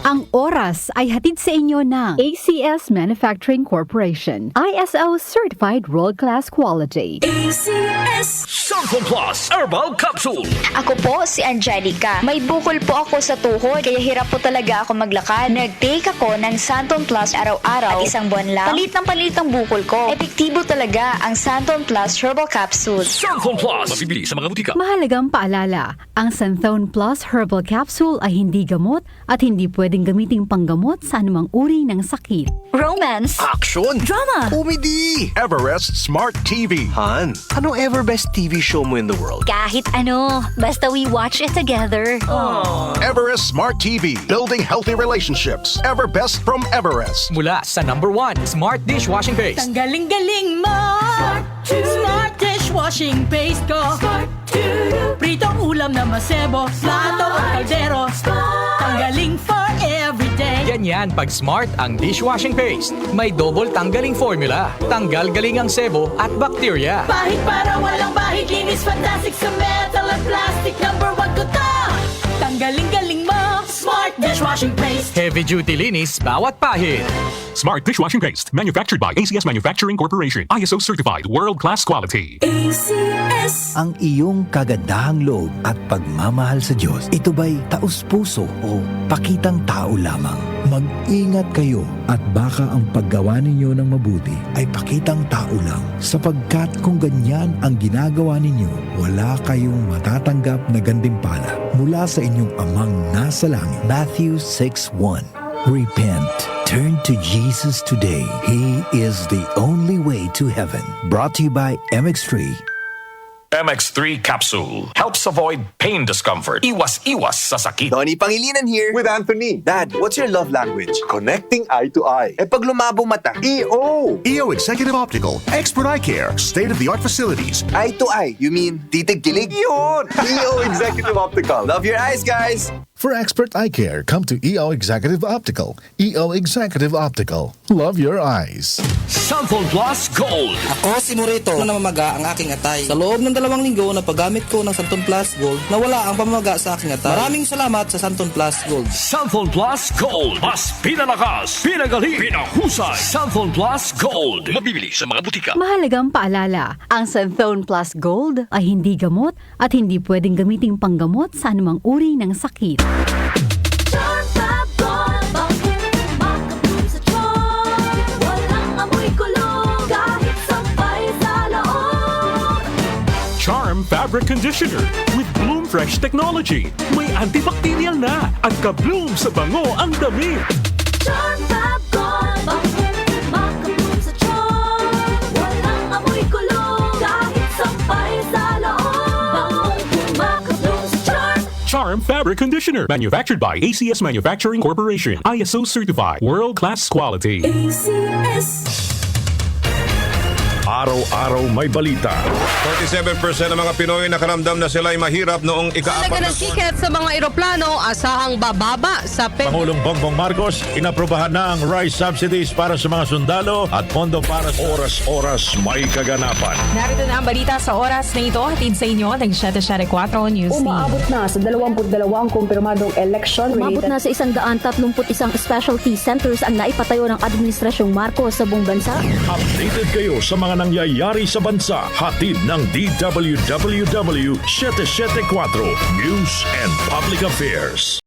Ang oras ay hatid sa inyo ng ACS Manufacturing Corporation. ISO Certified World-Class Quality. ACS Santon Plus Herbal Capsule. Ako po si Angelica. May bukol po ako sa tuhod, kaya hirap po talaga ako maglakad. Nag-take ako ng Santon Plus araw-araw at isang buwan lang. Palit ang bukol ko. Epektibo talaga ang Santon Plus Herbal Capsule. Santon Plus. Mabibili sa mga butika. Mahalagang paalala, ang Santhone Plus Herbal Capsule ay hindi gamot at hindi pwedeng gamiting panggamot sa anumang uri ng sakit. Romance, Action! drama, Comedy! Everest Smart TV. Han, anong ever best TV show mo in the world? kahit ano, basta we watch it together. Everest Smart TV. Building healthy relationships. Ever best from Everest. Mula sa #1 Smart Dishwashing Paste. Ang galing-galing mo! Smart dishwashing paste ko. Pritong ulam na masebo, plato o kaldero. Tanggaling for everyday. Ganyan pag Smart ang dishwashing paste. May double tanggaling formula. Tanggal galing ang sebo at bakterya. Bahid para walang bahid, linis fantastic sa metal at plastic. #1 ko to! Tanggaling-galing mo! Smart dishwashing paste. Heavy duty linis bawat pahid. Smart Dishwashing Paste, manufactured by ACS Manufacturing Corporation. ISO certified, world-class quality. ACS Ang iyong kagandahang loob at pagmamahal sa Diyos, ito ba'y taus-puso o pakitang tao lamang? Mag-ingat kayo at baka ang paggawa ninyo ng mabuti ay pakitang tao lang, sapagkat kung ganyan ang ginagawa ninyo, wala kayong matatanggap na gantimpala mula sa inyong amang nasa langit. Matthew 6:1. Repent. Turn to Jesus today. He is the only way to heaven. Brought to you by MX3. MX3 Capsule helps avoid pain discomfort. Iwas sa sakit. Donnie Pangilinan here. With Anthony. Dad, what's your love language? Connecting eye to eye. Eh pag lumabo mata. EO Executive Optical. Expert eye care. State-of-the-art facilities. Eye to eye, you mean titig kilig? Yun! EO Executive Optical. Love your eyes, guys! For expert eye care, come to EO Executive Optical. EO Executive Optical. Love your eyes. Santon Plus Gold. Ako si Morito na namamaga ang aking atay. Sa loob ng 2 linggo na paggamit ko ng Santon Plus Gold, nawala ang pamamaga sa aking atay. Maraming salamat sa Santon Plus Gold. Santon Plus Gold. Mas pinalakas, pinagaling, pinahusay. Santon Plus Gold. Mabibili sa mga butika. Mahalagang paalala, ang Santhone Plus Gold ay hindi gamot at hindi pwedeng gamiting panggamot sa anumang uri ng sakit. Charm Fabric Conditioner with Bloom Fresh Technology. May antibacterial na at ka-bloom sa bango ang damit. Charm Fabric Conditioner, manufactured by ACS Manufacturing Corporation. ISO certified, world-class quality. Araw-araw may balita. 47% ng mga Pinoy nakaramdam na sila'y mahirap noong ika-4 ng tiket sa mga eroplano, asahang bababa sa Pangulong Bongbong Marcos, inaprobahan na ang rice subsidies para sa mga sundalo at pondo para sa Oras-oras may kaganapan. Narito na ang balita sa oras na ito, hatid sa inyo ng 774 News Team. Umaabot na sa 22 kumpirmadong election. Umabot na sa 131 specialty centers ang naipatayo ng Administrasyong Marcos sa buong bansa. Updated kayo sa mga nangyayari sa bansa. Hatid ng DWWW 774 News and Public Affairs.